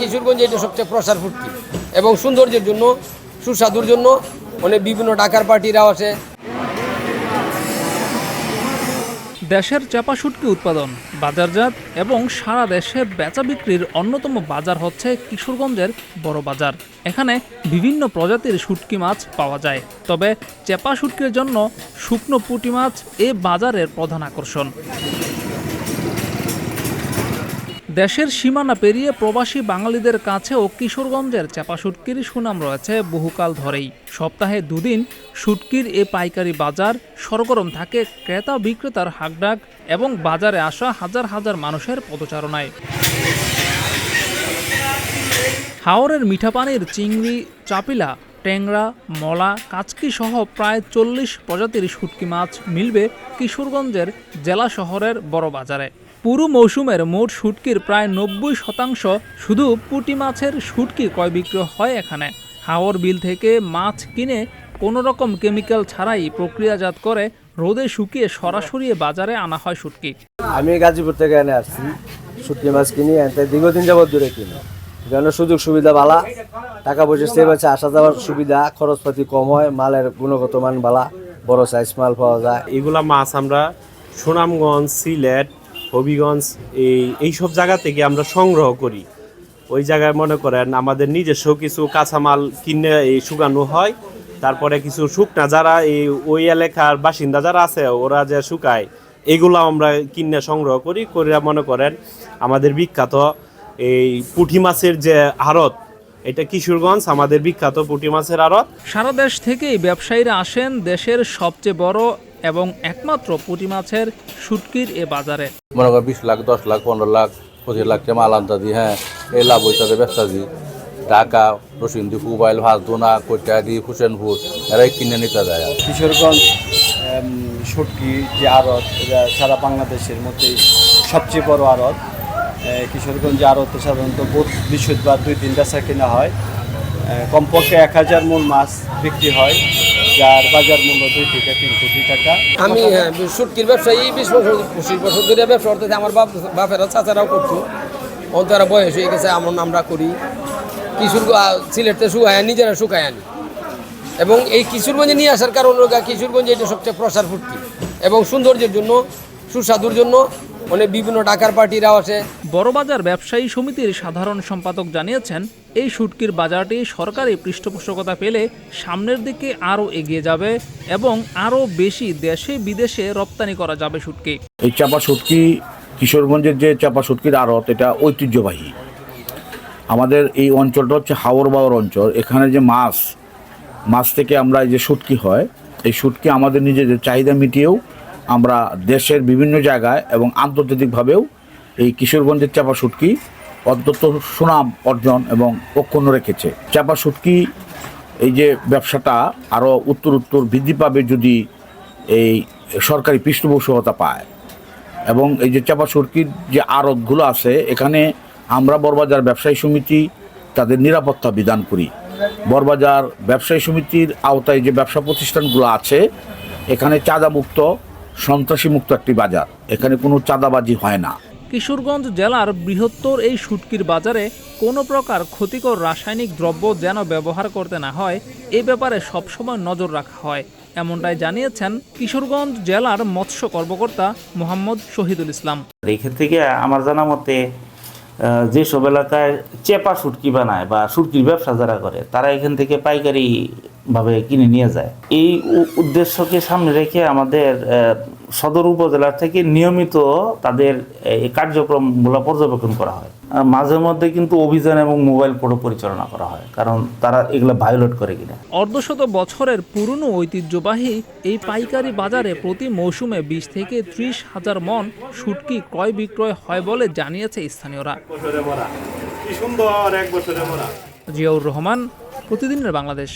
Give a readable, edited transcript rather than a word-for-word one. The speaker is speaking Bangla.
কিশোরগঞ্জ এটা সবচেয়ে প্রসার ফুটকি এবং সৌন্দর্যের জন্য সুস্বাদুর জন্য অনেক বিভিন্ন ঢাকার পার্টিরাও আছে। দেশের চাপা শুটকি উৎপাদন, বাজারজাত এবং সারা দেশে বেচা বিক্রির অন্যতম বাজার হচ্ছে কিশোরগঞ্জের বড় বাজার। এখানে বিভিন্ন প্রজাতির শুটকি মাছ পাওয়া যায়, তবে চাপা শুটকির জন্য শুকনো পুঁটি মাছ এ বাজারের প্রধান আকর্ষণ। দেশের সীমানা পেরিয়ে প্রবাসী বাঙালিদের কাছেও কিশোরগঞ্জের চাপা শুটকির সুনাম রয়েছে বহুকাল ধরেই। সপ্তাহে দুদিন শুটকির এ পাইকারি বাজার সরগরম থাকে ক্রেতা বিক্রেতার হাকডাক এবং বাজারে আসা হাজার হাজার মানুষের পদচারণায়। হাওরের মিঠা পানির চিংড়ি, চাপিলা, ট্যাংরা, মলা, কাচকি সহ প্রায় 40 প্রজাতির শুটকি মাছ মিলবে কিশোরগঞ্জের জেলা শহরের বড় বাজারে। পুরো মৌসুমের মোট শুটকির প্রায় 90% শুধু পুঁটি মাছের শুটকি ক্রয় বিক্রয় হয় এখানে। হাওর বিল থেকে মাছ কিনে কোনো রকম কেমিক্যাল ছাড়াই প্রক্রিয়াজাত করে রোদে শুকিয়ে সরাসরি বাজারে আনা হয় শুটকি। আমি গাজীপুর থেকে এনে আসছি শুটকি মাছ কিনি, দীর্ঘদিন যাবত দূরে কিনি। যেন সুযোগ সুবিধা ভালো, টাকা পয়সা সেভ আছে, আসা যাওয়ার সুবিধা, খরচপাতি কম হয়, মালের গুণগত মান ভালো, বড় সাইজ মাল পাওয়া যায়। এগুলা মাছ আমরা সুনামগঞ্জ, সিলেট, হবিগঞ্জ এইসব জায়গা থেকে আমরা সংগ্রহ করি। ওই জায়গায় মনে করেন আমাদের নিজস্ব কিছু কাঁচামাল কিনে শুকানো হয়, তারপরে কিছু শুকনা যারা ওই এলাকার বাসিন্দা যারা আছে ওরা যে শুকায়, এগুলো আমরা কিনে সংগ্রহ করি। মনে করেন আমাদের বিখ্যাত এই পুঁটি মাছের যে আড়ত, এটা কিশোরগঞ্জ আমাদের বিখ্যাত পুঁটি মাছের আড়ত। সারা দেশ থেকেই ব্যবসায়ীরা আসেন দেশের সবচেয়ে বড় এবং একমাত্র পুঁটি মাছের শুটকির এ বাজারে। মনে করেন 20 লাখ, 10 লাখ, 15 লাখ, 25 লাখ মাল আনতা দিই। হ্যাঁ, এই লাভ হইতে ব্যবসা দিই। ঢাকা, রসিন্দি, মোবাইল, ভাত, দোনা, কৈটাদি, হুসেনপুর এরাই কিনে নিতে যায়। কিশোরগঞ্জ শুটকি যে আড়ত, এটা সারা বাংলাদেশের মধ্যে সবচেয়ে বড় আড়ত। কিশোরগঞ্জ আড়তে সাধারণত বৃহস্পতিবার 2-3 বেচা কিনা হয়। কমপক্ষে 1000 মণ মাছ বিক্রি হয়, যার বাজার মূল্য 2 থেকে 3 কোটি টাকা। আমি শুটকির ব্যবসায়ী 20 বছর ধরে ব্যবসা করতেছি। আমার বাপেরা চাচারাও করতো, অন্তরা বয়স হয়ে গেছে, আমরা করি। সিলেটে শুকায় নিজেরা শুকায় আনি এবং এই কিশোরগঞ্জে নিয়ে আসার কারণ কিশোরগঞ্জে এটা সবচেয়ে প্রসার ফুটকি এবং সৌন্দর্যের জন্য সুস্বাদুর জন্য অনেক বিভিন্ন ঢাকার পার্টিরাও আছে। বড়বাজার ব্যবসায়ী সমিতির সাধারণ সম্পাদক জানিয়েছেন, এই শুটকির বাজারটি সরকারি পৃষ্ঠপোষকতা পেলে সামনের দিকে আরও এগিয়ে যাবে এবং আরও বেশি দেশে বিদেশে রপ্তানি করা যাবে শুটকি। এই চাপা শুটকি, কিশোরগঞ্জের যে চাপা শুটকির আড়ত, এটা ঐতিহ্যবাহী। আমাদের এই অঞ্চলটা হচ্ছে হাওর বাওর অঞ্চল। এখানে যে মাছ থেকে আমরা যে শুটকি হয়, এই শুটকি আমাদের নিজেদের চাহিদা মিটিয়েও আমরা দেশের বিভিন্ন জায়গায় এবং আন্তর্জাতিকভাবেও এই কিশোরগঞ্জের চাপা শুটকি অত্যন্ত সুনাম অর্জন এবং অক্ষুণ্ণ রেখেছে। চাপা শুটকি এই যে ব্যবসাটা আরও উত্তর বৃদ্ধি পাবে যদি এই সরকারি পৃষ্ঠপোষকতা পায়। এবং এই যে চাপা শুটকির যে আড়তগুলো আছে, এখানে আমরা বড়বাজার ব্যবসায়ী সমিতি তাদের নিরাপত্তা বিধান করি। বড়বাজার ব্যবসায়ী সমিতির আওতায় যে ব্যবসা প্রতিষ্ঠানগুলো আছে, এখানে চাঁদামুক্ত, সন্ত্রাসীমুক্ত একটি বাজার। এখানে কোনো চাঁদাবাজি হয় না। কিশোরগঞ্জ জেলার বৃহত্তর এই শুটকির বাজারে কোনো প্রকার ক্ষতিকর রাসায়নিক দ্রব্য যেন ব্যবহার করতে না হয়, এ ব্যাপারে সবসময় নজর রাখা হয়, এমনটাই জানিয়েছেন কিশোরগঞ্জ জেলার মৎস্য কর্মকর্তা মোহাম্মদ শহীদুল ইসলাম। এই ক্ষেত্রে আমার জানা মতে যেসব এলাকায় চেপা শুটকি বানায় বা শুটকির ব্যবসা যারা করে, তারা এখান থেকে পাইকারি ভাবে কিনে নিয়ে যায়। এই উদ্দেশ্যকে সামনে রেখে আমাদের সদর উপজেলার থেকে নিয়মিত তাদের এই কার্যক্রমগুলো পর্যবেক্ষণ করা হয়। মাঝে মধ্যে কিন্তু অভিযান এবং মোবাইল ফটো পরিচালনা করা হয়, কারণ তারা এগুলো ভায়োলেট করে কিনা। অর্ধশত বছরের পুরনো ঐতিহ্যবাহী এই পাইকারি বাজারে প্রতি মৌসুমে 20 থেকে 30 হাজার মণ শুটকি ক্রয় বিক্রয় হয় বলে জানিয়েছে স্থানীয়রা। কি সুন্দর, 1 বছরে মোরা। জিয়াউর রহমান, প্রতিদিনের বাংলাদেশ।